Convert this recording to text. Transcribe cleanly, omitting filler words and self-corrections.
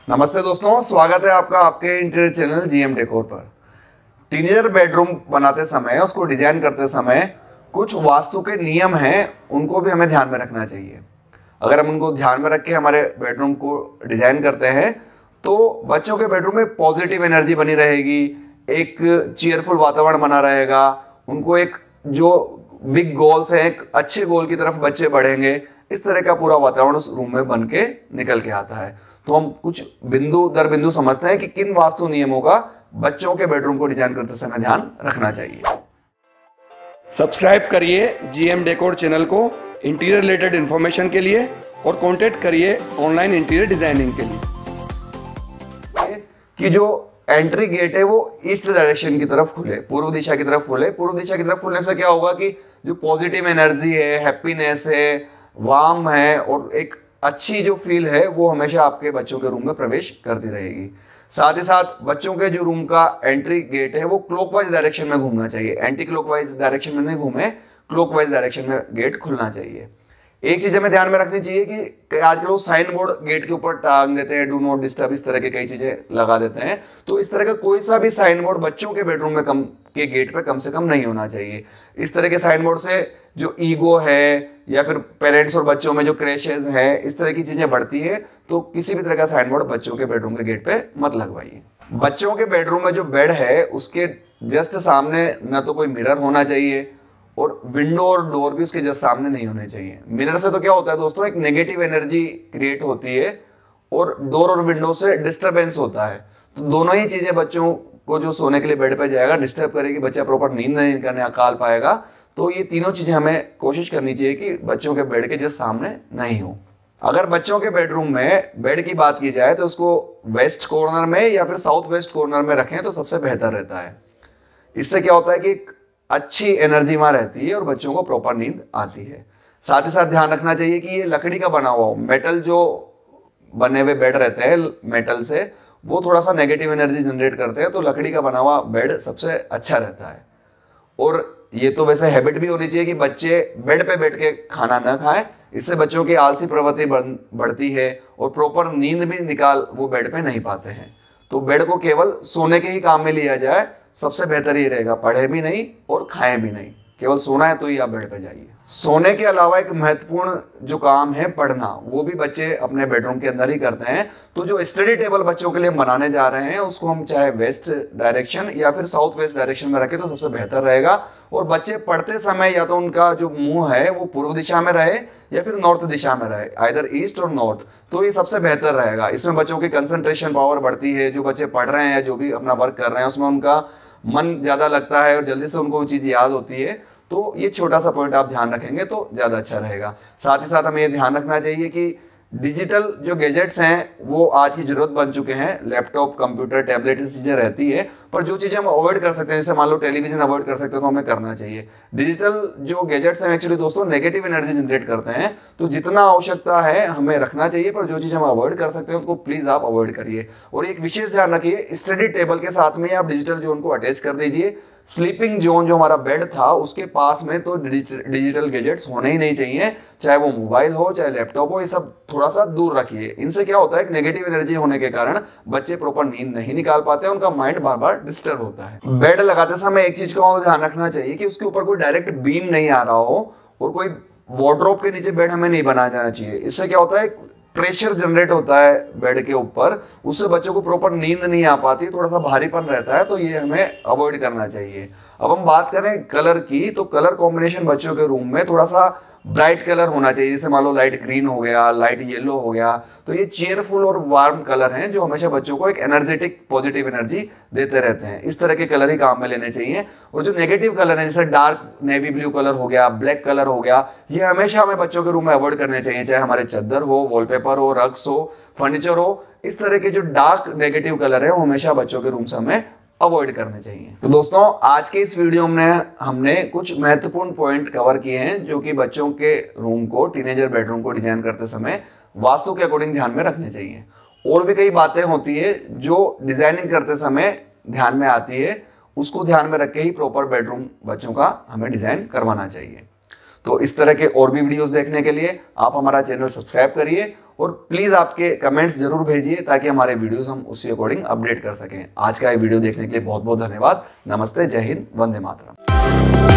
नमस्ते दोस्तों, स्वागत है आपका आपके इंटीरियर चैनल जीएम डेकोर पर। टीनेजर बेडरूम बनाते समय, उसको डिजाइन करते समय कुछ वास्तु के नियम हैं, उनको भी हमें ध्यान में रखना चाहिए। अगर हम उनको ध्यान में रख के हमारे बेडरूम को डिजाइन करते हैं तो बच्चों के बेडरूम में पॉजिटिव एनर्जी बनी रहेगी, एक चीयरफुल वातावरण बना रहेगा, उनको एक जो बिग गोल्स हैं, एक अच्छे गोल की तरफ बच्चे बढ़ेंगे। इस तरह का पूरा वातावरण उस रूम में बन के निकल के आता है। तो हम कुछ बिंदु दर बिंदु समझते हैं कि किन वास्तु नियमों का बच्चों के बेडरूम को डिजाइन करते समय ध्यान रखना चाहिए। सब्सक्राइब करिए जीएम डेकोर चैनल को इंटीरियर रिलेटेड इंफॉर्मेशन के लिए और कांटेक्ट करिए ऑनलाइन इंटीरियर डिजाइनिंग के लिए। कि जो एंट्री गेट है वो ईस्ट डायरेक्शन की तरफ खुले, पूर्व दिशा की तरफ खुले। पूर्व दिशा की तरफ खुलने से क्या होगा कि जो पॉजिटिव एनर्जी है, हैप्पीनेस है, वार्म है और एक अच्छी जो फील है वो हमेशा आपके बच्चों के रूम में प्रवेश करती रहेगी। साथ ही साथ बच्चों के जो रूम का एंट्री गेट है वो क्लॉकवाइज डायरेक्शन में घूमना चाहिए, एंटी क्लॉकवाइज डायरेक्शन में नहीं घूमे, क्लॉकवाइज डायरेक्शन में गेट खुलना चाहिए। एक चीज हमें ध्यान में रखनी चाहिए कि आजकल वो साइन बोर्ड गेट के ऊपर टांग देते हैं, डू नॉट डिस्टर्ब, इस तरह के कई चीजें लगा देते हैं। तो इस तरह का कोई सा भी साइन बोर्ड बच्चों के बेडरूम में कम के गेट पे कम से कम नहीं होना चाहिए। इस तरह के साइन बोर्ड से जो ईगो है या फिर पेरेंट्स और बच्चों में जो क्रैशेस है, इस तरह की चीजें बढ़ती है। तो किसी भी तरह का साइन बोर्ड बच्चों के बेडरूम के गेट पे मत लगवाइए। बच्चों के बेडरूम में जो बेड है उसके जस्ट सामने न तो कोई मिरर होना चाहिए और विंडो और डोर भी उसके जस्ट सामने नहीं होने चाहिए। मिरर से तो क्या होता है दोस्तों, एक नेगेटिव एनर्जी क्रिएट होती है और डोर और विंडो से डिस्टरबेंस होता है। तो दोनों ही चीजें बच्चों को जो सोने के लिए बेड पे जाएगा डिस्टर्ब करेगी, बच्चा प्रॉपर नींद नहीं करने अकाल पाएगा। तो ये तीनों चीजें हमें कोशिश करनी चाहिए कि बच्चों के बेड के जस्ट सामने नहीं हो। अगर बच्चों के बेडरूम में बेड की बात की जाए तो उसको वेस्ट कॉर्नर में या फिर साउथ वेस्ट कॉर्नर में रखें तो सबसे बेहतर रहता है। इससे क्या होता है कि अच्छी एनर्जी वहां रहती है और बच्चों को प्रॉपर नींद आती है। साथ ही साथ ध्यान रखना चाहिए कि ये लकड़ी का बना हुआ हो, मेटल जो बने हुए बेड रहते हैं मेटल से, वो थोड़ा सा नेगेटिव एनर्जी जनरेट करते हैं। तो लकड़ी का बना हुआ बेड सबसे अच्छा रहता है। और ये तो वैसे हैबिट भी होनी चाहिए कि बच्चे बेड पे बैठ के खाना न खाएं, इससे बच्चों की आलसी प्रवृत्ति बढ़ती है और प्रॉपर नींद भी निकाल वो बेड पे नहीं पाते हैं। तो बेड को केवल सोने के ही काम में लिया जाए, सबसे बेहतर ये रहेगा। पढ़े भी नहीं और खाएं भी नहीं, केवल सोना है तो ही आप बेड पे जाइए। सोने के अलावा एक महत्वपूर्ण जो काम है पढ़ना, वो भी बच्चे अपने बेडरूम के अंदर ही करते हैं। तो जो स्टडी टेबल बच्चों के लिए बनाने जा रहे हैं उसको हम चाहे वेस्ट डायरेक्शन या फिर साउथ वेस्ट डायरेक्शन में रखें तो सबसे बेहतर रहेगा। और बच्चे पढ़ते समय या तो उनका जो मुंह है वो पूर्व दिशा में रहे या फिर नॉर्थ दिशा में रहे, आइदर ईस्ट और नॉर्थ। तो ये सबसे बेहतर रहेगा। इसमें बच्चों की कंसंट्रेशन पावर बढ़ती है। जो बच्चे पढ़ रहे हैं या जो भी अपना वर्क कर रहे हैं उसमें उनका मन ज्यादा लगता है और जल्दी से उनको वो चीज याद होती है। तो ये छोटा सा पॉइंट आप ध्यान रखेंगे तो ज्यादा अच्छा रहेगा। साथ ही साथ हमें ये ध्यान रखना चाहिए कि डिजिटल जो गैजेट्स हैं वो आज की जरूरत बन चुके हैं। लैपटॉप, कंप्यूटर, टैबलेट ये चीजें रहती है, पर जो चीजें हम अवॉइड कर सकते हैं, जैसे मान लो टेलीविजन अवॉइड कर सकते हैं तो हमें करना चाहिए। डिजिटल जो गैजेट्स हैं एक्चुअली दोस्तों नेगेटिव एनर्जी जनरेट करते हैं। तो जितना आवश्यकता है हमें रखना चाहिए, पर जो चीज हम अवॉइड कर सकते हैं उसको प्लीज आप अवॉइड करिए। और एक विशेष ध्यान रखिए, स्टडी टेबल के साथ में आप डिजिटल जोन को अटैच कर दीजिए। स्लीपिंग जोन जो हमारा बेड था उसके पास में तो डिजिटल गैजेट्स होने ही नहीं चाहिए, चाहे वो मोबाइल हो चाहे लैपटॉप हो, ये सब थोड़ा सा दूर रखिए। इनसे क्या होता है, नेगेटिव एनर्जी होने के कारण बच्चे प्रॉपर नींद नहीं निकाल पाते हैं, उनका माइंड बार बार डिस्टर्ब होता है। बेड लगाते समय एक चीज का ध्यान रखना चाहिए कि उसके ऊपर कोई डायरेक्ट बीम नहीं आ रहा हो और कोई वार्डरोब के नीचे बेड हमें नहीं बनाया जाना चाहिए। इससे क्या होता है, प्रेशर जनरेट होता है बेड के ऊपर, उससे बच्चों को प्रॉपर नींद नहीं आ पाती, थोड़ा सा भारीपन रहता है। तो ये हमें अवॉइड करना चाहिए। अब हम बात करें कलर की, तो कलर कॉम्बिनेशन बच्चों के रूम में थोड़ा सा ब्राइट कलर होना चाहिए। जैसे मान लो लाइट ग्रीन हो गया, लाइट येलो हो गया। तो ये चेयरफुल और वार्म कलर हैं जो हमेशा बच्चों को एक एनर्जेटिक पॉजिटिव एनर्जी देते रहते हैं। इस तरह के कलर ही काम में लेने चाहिए। और जो नेगेटिव कलर है जैसे डार्क नेवी ब्लू कलर हो गया, ब्लैक कलर हो गया, ये हमेशा हमें बच्चों के रूम में अवॉइड करने चाहिए। चाहे हमारे चादर हो, वॉलपेपर हो, रग्स हो, फर्नीचर हो, इस तरह के जो डार्क नेगेटिव कलर है वो हमेशा बच्चों के रूम से हमें अवॉइड करने चाहिए। तो दोस्तों आज के इस वीडियो में हमने कुछ महत्वपूर्ण पॉइंट कवर किए हैं जो कि बच्चों के रूम को, टीनेजर बेडरूम को डिजाइन करते समय वास्तु के अकॉर्डिंग ध्यान में रखने चाहिए। और भी कई बातें होती है जो डिजाइनिंग करते समय ध्यान में आती है, उसको ध्यान में रख के ही प्रॉपर बेडरूम बच्चों का हमें डिजाइन करवाना चाहिए। तो इस तरह के और भी वीडियोस देखने के लिए आप हमारा चैनल सब्सक्राइब करिए और प्लीज आपके कमेंट्स जरूर भेजिए ताकि हमारे वीडियोस हम उसी अकॉर्डिंग अपडेट कर सकें। आज का ये वीडियो देखने के लिए बहुत बहुत धन्यवाद। नमस्ते, जय हिंद, वंदे मातरम।